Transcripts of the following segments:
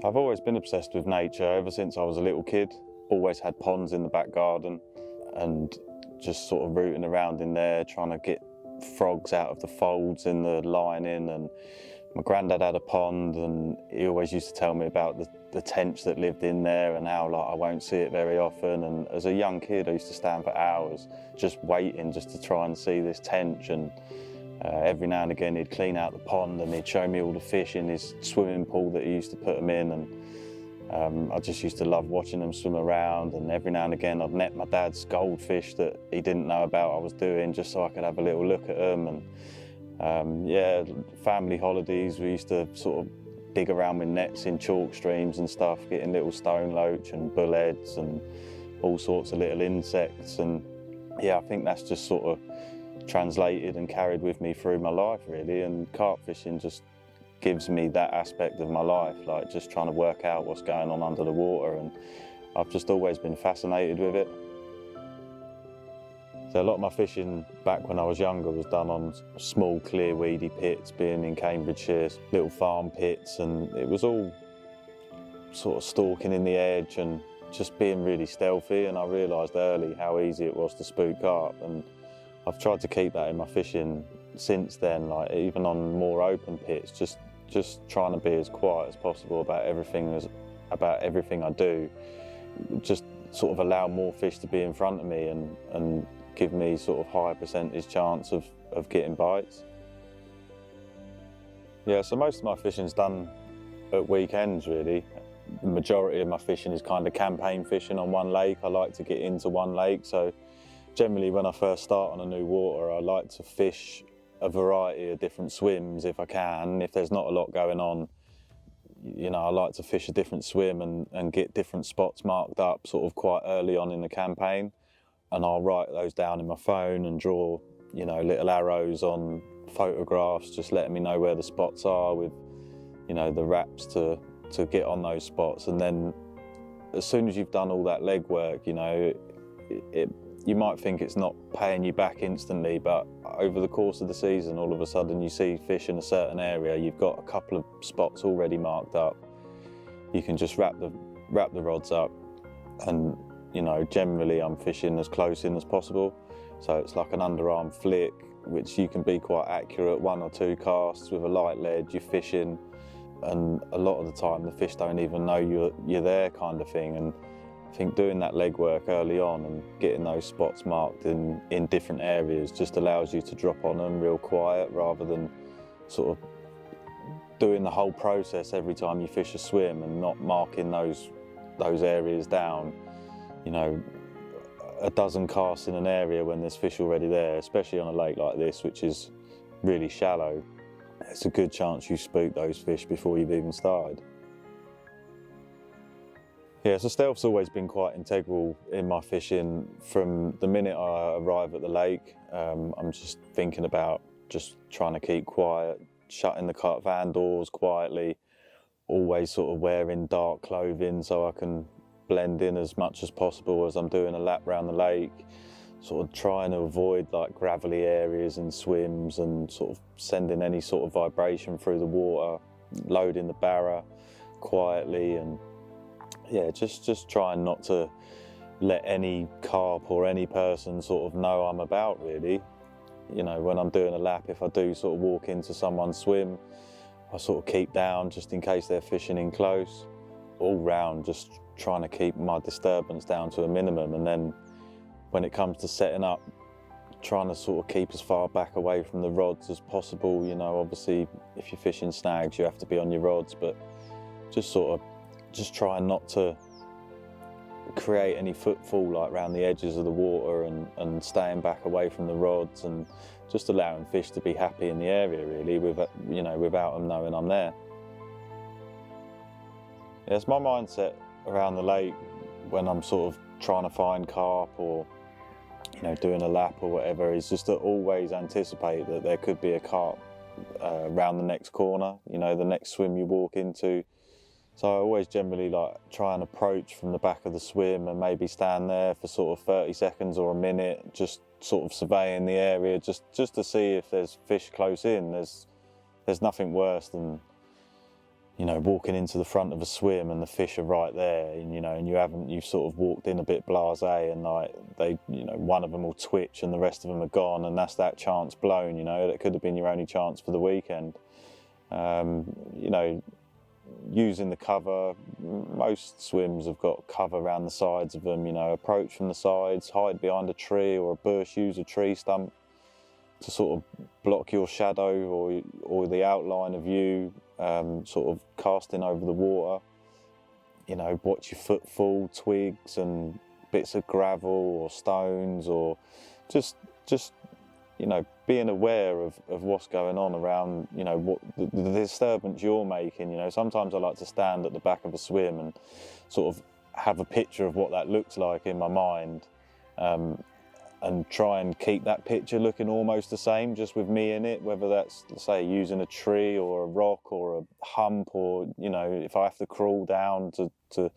I've always been obsessed with nature ever since I was a little kid. Always had ponds in the back garden and just sort of rooting around in there, trying to get frogs out of the folds in the lining. And my granddad had a pond, and he always used to tell me about the tench that lived in there and how I won't see it very often. And as a young kid, I used to stand for hours just waiting just to try and see this tench. And every now and again he'd clean out the pond and he'd show me all the fish in his swimming pool that he used to put them in, and I just used to love watching them swim around. And every now and again I'd net my dad's goldfish that he didn't know about I was doing, just so I could have a little look at them. And yeah, family holidays, we used to sort of dig around with nets in chalk streams and stuff, getting little stone loach and bullheads and all sorts of little insects. And yeah, I think that's just sort of translated and carried with me through my life, really. And carp fishing just gives me that aspect of my life, like just trying to work out what's going on under the water, and I've just always been fascinated with it. So a lot of my fishing back when I was younger was done on small clear weedy pits, being in Cambridgeshire, little farm pits, and it was all sort of stalking in the edge and just being really stealthy. And I realised early how easy it was to spook carp, and I've tried to keep that in my fishing since then, like even on more open pits, just trying to be as quiet as possible about everything I do, just sort of allow more fish to be in front of me and give me sort of higher percentage chance of getting bites. Yeah, so most of my fishing's done at weekends, really. The majority of my fishing is kind of campaign fishing on one lake. I like to get into one lake, so generally when I first start on a new water, I like to fish a variety of different swims if I can. If there's not a lot going on, you know, I like to fish a different swim and get different spots marked up sort of quite early on in the campaign. And I'll write those down in my phone and draw, you know, little arrows on photographs, just letting me know where the spots are with, you know, the wraps to get on those spots. And then as soon as you've done all that legwork, you know, you might think it's not paying you back instantly, but over the course of the season, all of a sudden you see fish in a certain area, you've got a couple of spots already marked up. You can just wrap the rods up, and you know, generally I'm fishing as close in as possible. So it's like an underarm flick, which you can be quite accurate, 1 or 2 casts with a light lead, you're fishing, and a lot of the time the fish don't even know you're there, kind of thing. And I think doing that legwork early on and getting those spots marked in different areas just allows you to drop on them real quiet, rather than sort of doing the whole process every time you fish a swim and not marking those areas down. You know, a dozen casts in an area when there's fish already there, especially on a lake like this, which is really shallow, it's a good chance you spook those fish before you've even started. Yeah, so stealth's always been quite integral in my fishing. From the minute I arrive at the lake, I'm just thinking about just trying to keep quiet, shutting the cart van doors quietly, always sort of wearing dark clothing so I can blend in as much as possible as I'm doing a lap around the lake, sort of trying to avoid like gravelly areas and swims, and sort of sending any sort of vibration through the water, loading the barra quietly, and yeah, just trying not to let any carp or any person sort of know I'm about, really. You know, when I'm doing a lap, if I do sort of walk into someone's swim, I sort of keep down just in case they're fishing in close. All round, just trying to keep my disturbance down to a minimum. And then when it comes to setting up, trying to sort of keep as far back away from the rods as possible. You know, obviously if you're fishing snags, you have to be on your rods, but just trying not to create any footfall like around the edges of the water, and staying back away from the rods, and just allowing fish to be happy in the area, really, without them knowing I'm there. Yeah, it's my mindset around the lake when I'm sort of trying to find carp or, you know, doing a lap or whatever, is just to always anticipate that there could be a carp around the next corner, you know, the next swim you walk into. So I always generally like try and approach from the back of the swim and maybe stand there for sort of 30 seconds or a minute, just sort of surveying the area, just to see if there's fish close in. There's nothing worse than, walking into the front of a swim and the fish are right there, and you've sort of walked in a bit blasé, and like one of them will twitch and the rest of them are gone, and that's that chance blown. That could have been your only chance for the weekend. Using the cover, most swims have got cover around the sides of them. Approach from the sides, hide behind a tree or a bush, use a tree stump to sort of block your shadow or the outline of you, sort of casting over the water. Watch your footfall, twigs and bits of gravel or stones, or just being aware of what's going on around, what the disturbance you're making. Sometimes I like to stand at the back of a swim and sort of have a picture of what that looks like in my mind, and try and keep that picture looking almost the same, just with me in it, whether that's, say, using a tree or a rock or a hump, or if I have to crawl down to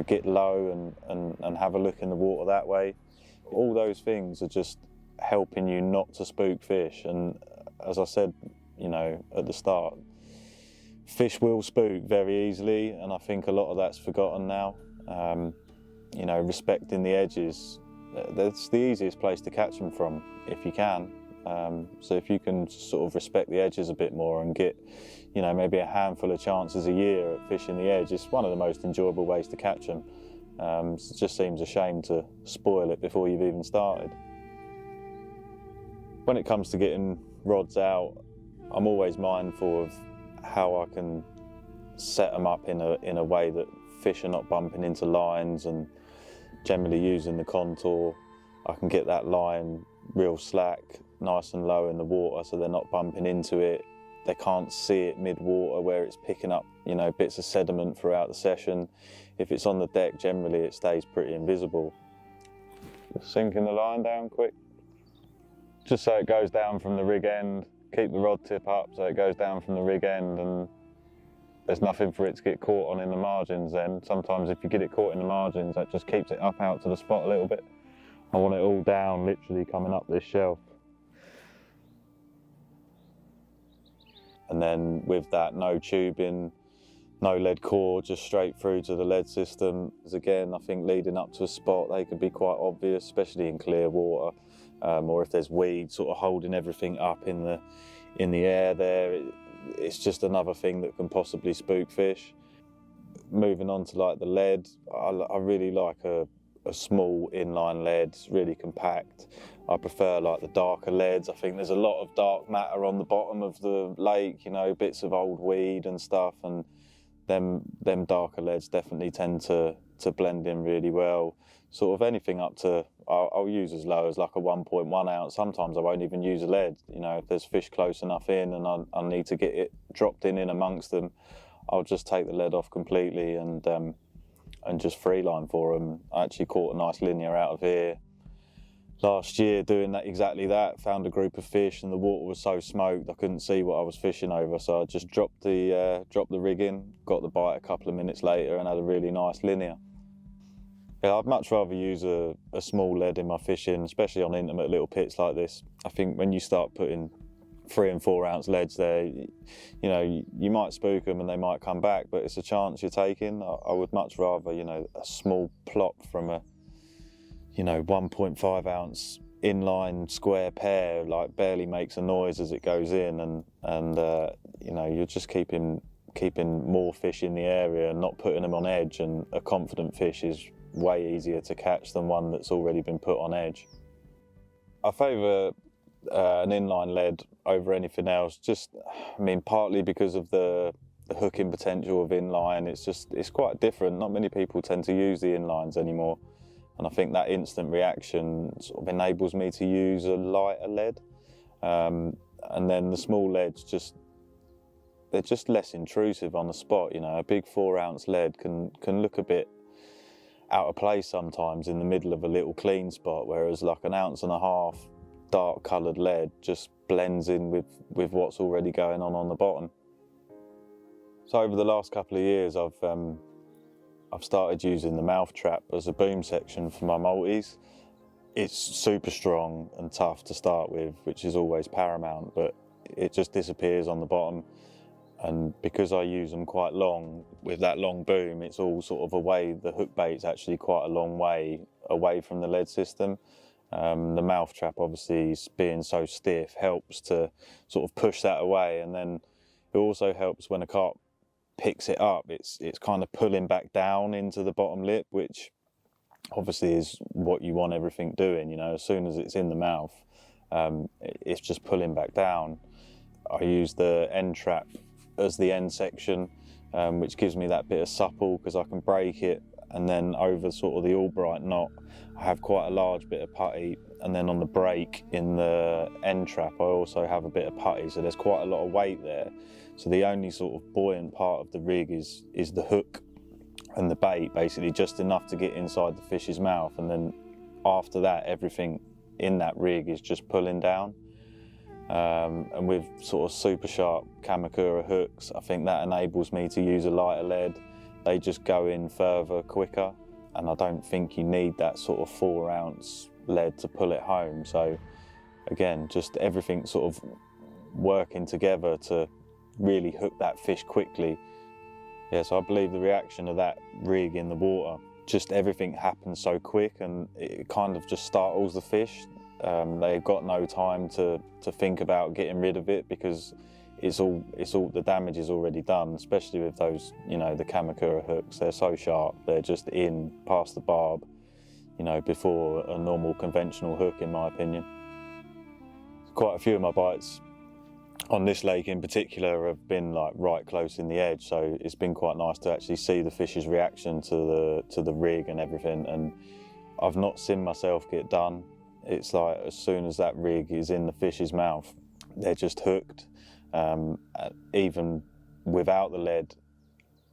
get low and have a look in the water that way. All those things are just helping you not to spook fish. And as I said at the start, fish will spook very easily, and I think a lot of that's forgotten now. Respecting the edges, that's the easiest place to catch them from, if you can. So if you can sort of respect the edges a bit more and get maybe a handful of chances a year at fishing the edge, it's one of the most enjoyable ways to catch them. It just seems a shame to spoil it before you've even started. When it comes to getting rods out, I'm always mindful of how I can set them up in a way that fish are not bumping into lines, and generally using the contour, I can get that line real slack, nice and low in the water, so they're not bumping into it. They can't see it mid-water where it's picking up bits of sediment throughout the session. If it's on the deck, generally it stays pretty invisible. Just sinking the line down quick, just so it goes down from the rig end. Keep the rod tip up so it goes down from the rig end, and there's nothing for it to get caught on in the margins. Then sometimes if you get it caught in the margins, that just keeps it up out to the spot a little bit. I want it all down, literally coming up this shelf. And then with that, no tubing, no lead core, just straight through to the lead system. As again, I think leading up to a spot, they can be quite obvious, especially in clear water, or if there's weeds sort of holding everything up in the air there. It's just another thing that can possibly spook fish. Moving on to like the lead, I really like a small inline lead. It's really compact. I prefer like the darker leads. I think there's a lot of dark matter on the bottom of the lake, bits of old weed and stuff, and them darker leads definitely tend to blend in really well. Sort of anything up to, I'll use as low as like a 1.1 ounce. Sometimes I won't even use a lead. If there's fish close enough in and I need to get it dropped in amongst them, I'll just take the lead off completely and just free line for them. I actually caught a nice linear out of here last year doing exactly that. Found a group of fish and the water was so smoked I couldn't see what I was fishing over, so I just dropped the rig in, got the bite a couple of minutes later and had a really nice linear. Yeah, I'd much rather use a small lead in my fishing, especially on intimate little pits like this. I think when you start putting 3 and 4 ounce leads there, you might spook them and they might come back, but it's a chance you're taking. I would much rather, a small plop from a 1.5 ounce inline square pair, like barely makes a noise as it goes in, and you're just keeping more fish in the area and not putting them on edge, and a confident fish is way easier to catch than one that's already been put on edge. I favour an inline lead over anything else, partly because of the hooking potential of inline. It's quite different. Not many people tend to use the inlines anymore, and I think that instant reaction sort of enables me to use a lighter lead. And then the small leads, they're just less intrusive on the spot. A big 4 ounce lead can look a bit out of place sometimes in the middle of a little clean spot, whereas like an 1.5 ounce dark coloured lead just blends in with what's already going on the bottom. So over the last couple of years I've started using the mouth trap as a boom section for my multis. It's super strong and tough to start with, which is always paramount, but it just disappears on the bottom. and because I use them quite long with that long boom, it's all sort of away. The hook bait's actually quite a long way away from the lead system. The mouth trap, obviously, being so stiff, helps to sort of push that away, and then it also helps when a carp picks it up. It's kind of pulling back down into the bottom lip, which obviously is what you want everything doing. You know, as soon as it's in the mouth, it's just pulling back down. I use the end trap as the end section, which gives me that bit of supple because I can break it, and then over sort of the Albright knot I have quite a large bit of putty, and then on the break in the end trap I also have a bit of putty, so there's quite a lot of weight there. So the only sort of buoyant part of the rig is the hook and the bait, basically just enough to get inside the fish's mouth, and then after that everything in that rig is just pulling down. And with sort of super sharp Kamakura hooks, I think that enables me to use a lighter lead. They just go in further quicker, and I don't think you need that sort of 4-ounce lead to pull it home. So again, just everything sort of working together to really hook that fish quickly. Yeah, so I believe the reaction of that rig in the water, just everything happens so quick, and it kind of just startles the fish. They've got no time to think about getting rid of it, because it's all the damage is already done, especially with those, you know, the Kamakura hooks. They're so sharp, they're just in past the barb, you know, before a normal conventional hook, in my opinion. Quite a few of my bites on this lake in particular have been like right close in the edge, so it's been quite nice to actually see the fish's reaction to the rig and everything. And I've not seen myself get done. It's like as soon as that rig is in the fish's mouth, they're just hooked. Even without the lead,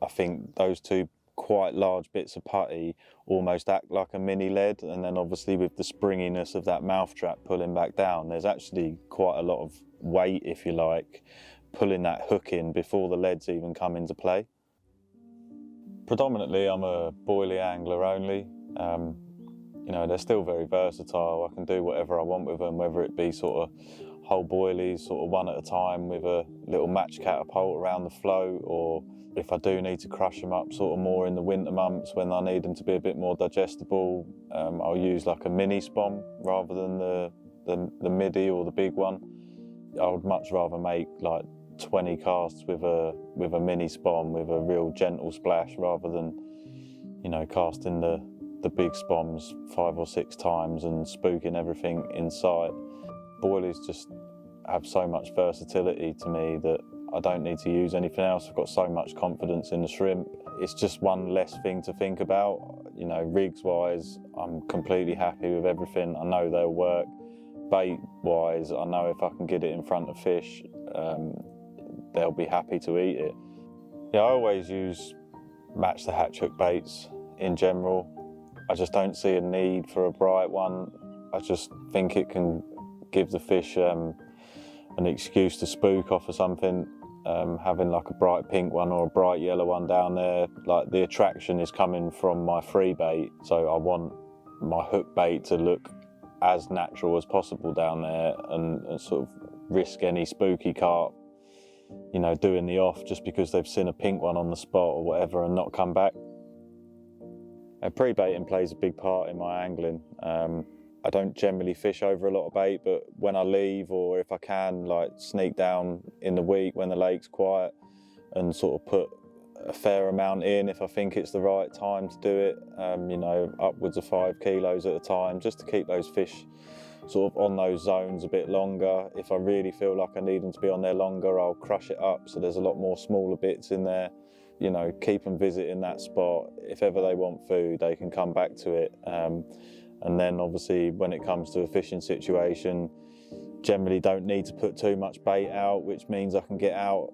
I think those two quite large bits of putty almost act like a mini lead, and then obviously with the springiness of that mouth trap pulling back down, there's actually quite a lot of weight, if you like, pulling that hook in before the leads even come into play. Predominantly I'm a boilie angler only. You know, they're still very versatile. I can do whatever I want with them, whether it be sort of whole boilies, sort of one at a time with a little match catapult around the float, or if I do need to crush them up sort of more in the winter months when I need them to be a bit more digestible, I'll use like a mini spom rather than the midi or the big one. I would much rather make like 20 casts with a mini spom with a real gentle splash, rather than, you know, casting the big spoms 5 or 6 times and spooking everything in sight. Boilies just have so much versatility to me that I don't need to use anything else. I've got so much confidence in the shrimp. It's just one less thing to think about. You know, rigs wise, I'm completely happy with everything. I know they'll work. Bait wise, I know if I can get it in front of fish, they'll be happy to eat it. Yeah, I always use match the hatch hook baits in general. I just don't see a need for a bright one. I just think it can give the fish an excuse to spook off or something. Having like a bright pink one or a bright yellow one down there, like the attraction is coming from my free bait, so I want my hook bait to look as natural as possible down there, and sort of risk any spooky carp, you know, doing the off just because they've seen a pink one on the spot or whatever and not come back. Pre-baiting plays a big part in my angling. I don't generally fish over a lot of bait, but when I leave, or if I can, like sneak down in the week when the lake's quiet and sort of put a fair amount in if I think it's the right time to do it, you know, upwards of 5 kilos at a time, just to keep those fish sort of on those zones a bit longer. If I really feel like I need them to be on there longer, I'll crush it up so there's a lot more smaller bits in there. You know, keep them visiting that spot. If ever they want food, they can come back to it. And then obviously when it comes to a fishing situation, generally don't need to put too much bait out, which means I can get out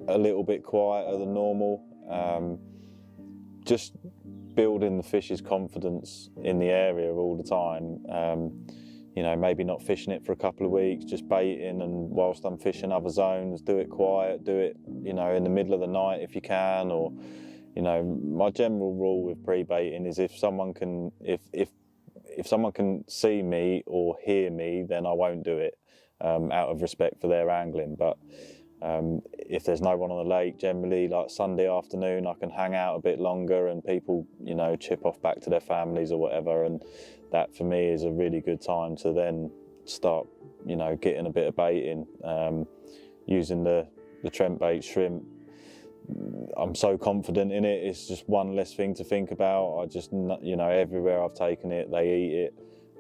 a little bit quieter than normal. Just building the fish's confidence in the area all the time. You know, maybe not fishing it for a couple of weeks, just baiting, and whilst I'm fishing other zones, do it quiet, do it, you know, in the middle of the night if you can. Or, you know, my general rule with pre-baiting is if someone can see me or hear me, then I won't do it, out of respect for their angling. But If there's no one on the lake, generally like Sunday afternoon, I can hang out a bit longer and people, you know, chip off back to their families or whatever, and that for me is a really good time to then start, you know, getting a bit of bait in, using the Trent bait shrimp. I'm so confident in it, it's just one less thing to think about. I just, you know, everywhere I've taken it, they eat it.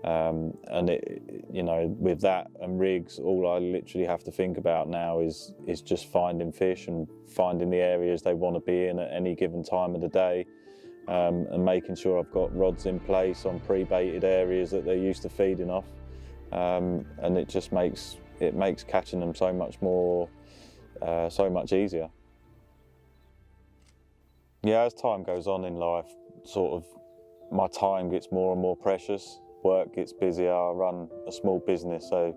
And it, you know, with that and rigs, all I literally have to think about now is just finding fish and finding the areas they want to be in at any given time of the day, and making sure I've got rods in place on pre-baited areas that they're used to feeding off, and it just makes catching them so much more, so much easier. Yeah, as time goes on in life, sort of my time gets more and more precious. Work gets busier. I run a small business, so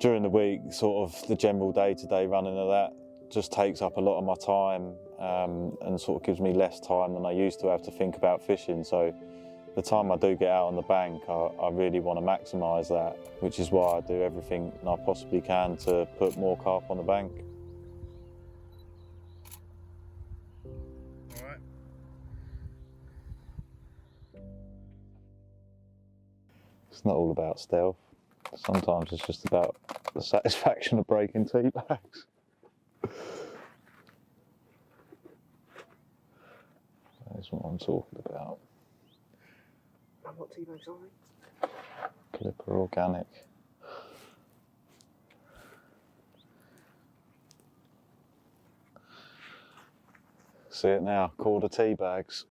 during the week, sort of the general day-to-day running of that just takes up a lot of my time, and sort of gives me less time than I used to have to think about fishing. So the time I do get out on the bank, I really want to maximise that, which is why I do everything I possibly can to put more carp on the bank. It's not all about stealth. Sometimes it's just about the satisfaction of breaking tea bags. That's what I'm talking about. And what tea bags are they? Clipper Organic. See it now, Korda tea bags.